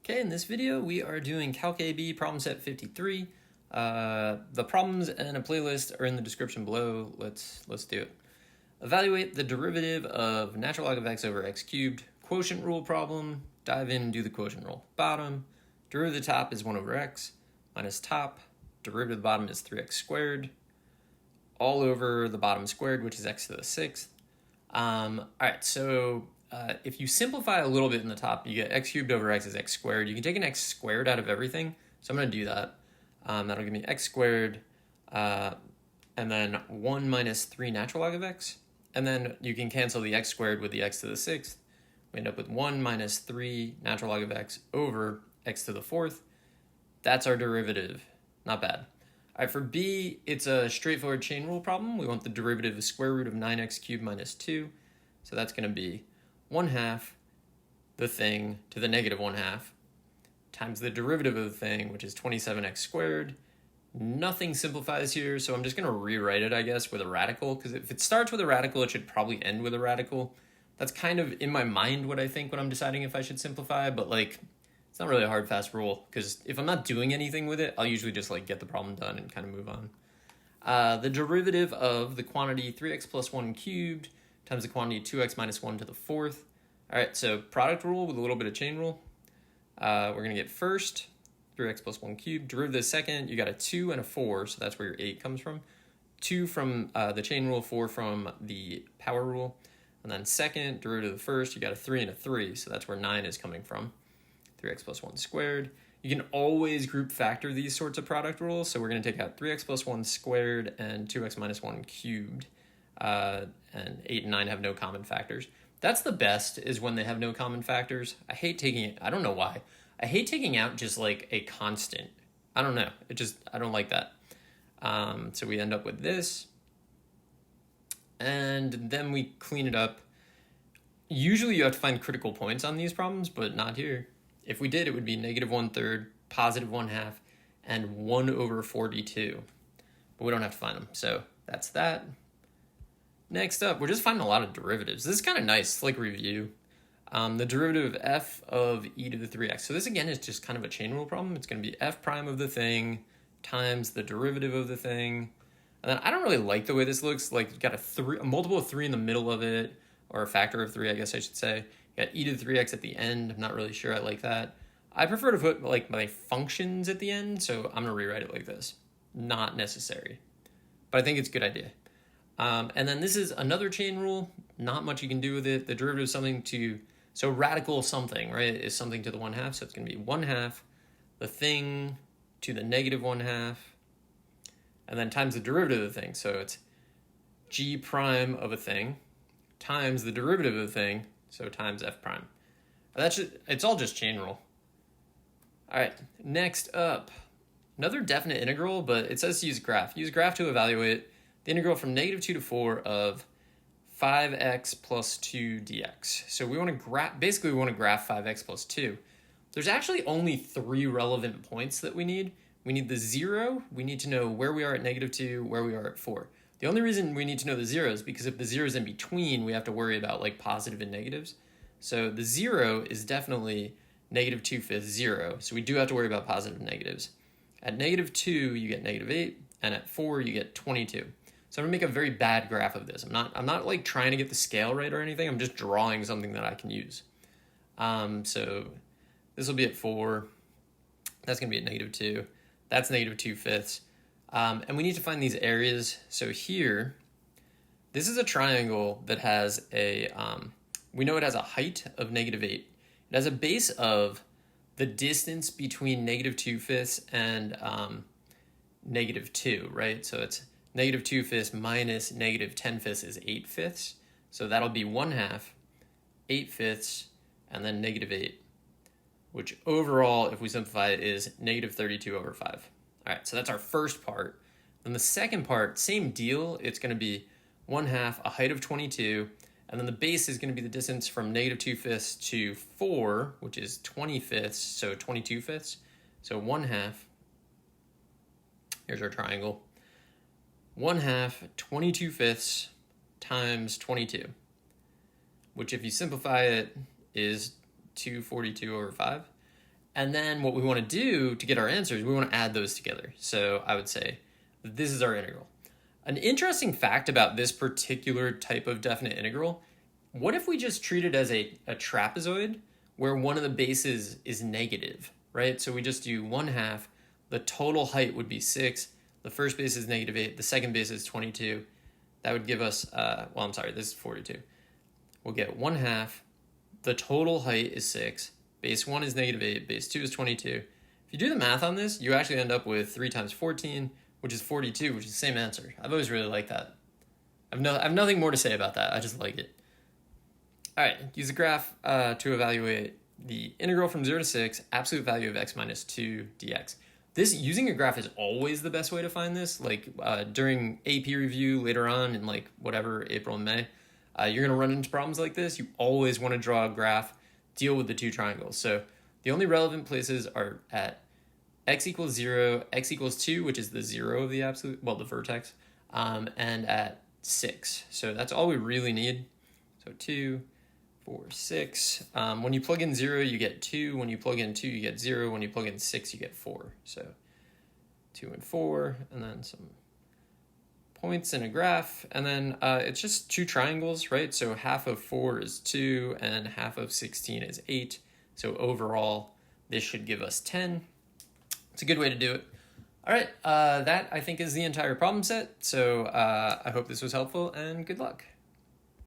Okay, in this video we are doing Calc AB Problem Set 53. The problems and a playlist are in the description below. Let's do it. Evaluate the derivative of natural log of x over x cubed. Quotient rule problem. Dive in and do the quotient rule. Bottom. Derivative of the top is 1 over x minus top. Derivative of the bottom is 3x squared. All over the bottom squared, which is x to the 6th. All right, so if you simplify a little bit in the top, you get x cubed over x is x squared. You can take an x squared out of everything, so I'm going to do that. That'll give me x squared, and then 1 minus 3 natural log of x. And then you can cancel the x squared with the x to the 6th. We end up with 1 minus 3 natural log of x over x to the 4th. That's our derivative. Not bad. All right, for b, it's a straightforward chain rule problem. We want the derivative of the square root of 9x cubed minus 2. So that's going to be 1/2 the thing to the negative 1/2 times the derivative of the thing, which is 27x squared. Nothing simplifies here, so I'm just going to rewrite it, I guess, with a radical, because if it starts with a radical, it should probably end with a radical. That's kind of in my mind what I think when I'm deciding if I should simplify, but like, it's not really a hard, fast rule, because if I'm not doing anything with it, I'll usually just like get the problem done and kind of move on. The derivative of the quantity 3x plus 1 cubed times the quantity 2x minus 1 to the 4th. All right, so product rule with a little bit of chain rule. We're going to get first 3x plus 1 cubed. Derivative of the second, you got a 2 and a 4, so that's where your 8 comes from. 2 from the chain rule, 4 from the power rule. And then second, derivative of the first, you got a 3 and a 3, so that's where 9 is coming from. 3x plus 1 squared. You can always group factor these sorts of product rules, so we're going to take out 3x plus 1 squared and 2x minus 1 cubed. And 8 and 9 have no common factors. That's the best, is when they have no common factors. I hate taking it, I don't know why. I hate taking out just like a constant. I don't know, I don't like that. So we end up with this. And then we clean it up. Usually you have to find critical points on these problems, but not here. If we did, it would be negative 1/3, positive 1/2, and 1 over 42. But we don't have to find them, so that's that. Next up, we're just finding a lot of derivatives. This is kind of nice, like review. The derivative of f of e to the 3x. So this again is just kind of a chain rule problem. It's going to be f prime of the thing times the derivative of the thing. And then I don't really like the way this looks. Like you got a multiple of 3 in the middle of it, or a factor of 3, I guess I should say. You got e to the 3x at the end. I'm not really sure I like that. I prefer to put like my functions at the end, so I'm going to rewrite it like this. Not necessary, but I think it's a good idea. And then this is another chain rule. Not much you can do with it. The derivative of something to, so radical something, right, is something to the 1/2. So it's going to be 1/2 the thing to the negative 1/2, and then times the derivative of the thing. So it's g prime of a thing times the derivative of the thing, so times f prime. It's all just chain rule. All right, next up, another definite integral, but it says to use graph. Use graph to evaluate the integral from negative 2 to 4 of 5x plus 2 dx. So we want to graph, basically we want to graph 5x plus 2. There's actually only 3 relevant points that we need. We need the 0, we need to know where we are at negative 2, where we are at 4. The only reason we need to know the 0 is because if the 0 is in between, we have to worry about like positive and negatives. So the 0 is definitely negative 2/5, 0. So we do have to worry about positive and negatives. At negative 2, you get negative 8, and at 4, you get 22. So I'm gonna make a very bad graph of this. I'm not like trying to get the scale right or anything. I'm just drawing something that I can use. So this will be at 4. That's gonna be at negative 2. That's negative 2/5. And we need to find these areas. So here, this is a triangle that has a, we know it has a height of negative 8. It has a base of the distance between negative 2/5 and negative 2, right? So it's negative 2/5 minus negative 10/5 is 8/5. So that'll be 1/2, 8/5, and then negative 8, which overall, if we simplify it, is negative 32 over 5. All right, so that's our first part. Then the second part, same deal. It's going to be 1/2, a height of 22, and then the base is going to be the distance from negative 2/5 to 4, which is 20/5, so 22/5. So 1/2, here's our triangle. 1/2, 22/5 times 22, which if you simplify it is 242 over 5. And then what we want to do to get our answers, we want to add those together. So I would say this is our integral. An interesting fact about this particular type of definite integral, what if we just treat it as a trapezoid where one of the bases is negative, right? So we just do 1/2, the total height would be 6, the first base is -8, the second base is 22. That would give us, this is 42. We'll get 1/2, the total height is 6, base 1 is -8, base 2 is 22. If you do the math on this, you actually end up with 3 times 14, which is 42, which is the same answer. I've always really liked that. I have nothing more to say about that. I just like it. All right, use the graph to evaluate the integral from 0 to 6, absolute value of x minus 2 dx. Using a graph is always the best way to find this. Like during AP review later on in like whatever, April and May, you're gonna run into problems like this. You always wanna draw a graph, deal with the two triangles. So the only relevant places are at x equals 0, x equals 2, which is the 0 of the absolute, the vertex, and at 6. So that's all we really need. So 2, 4, 6. When you plug in 0, you get 2. When you plug in 2, you get 0. When you plug in 6, you get 4. So 2 and 4, and then some points in a graph. And then it's just two triangles, right? So half of 4 is 2, and half of 16 is 8. So overall, this should give us 10. It's a good way to do it. All right, that I think is the entire problem set. So I hope this was helpful, and good luck.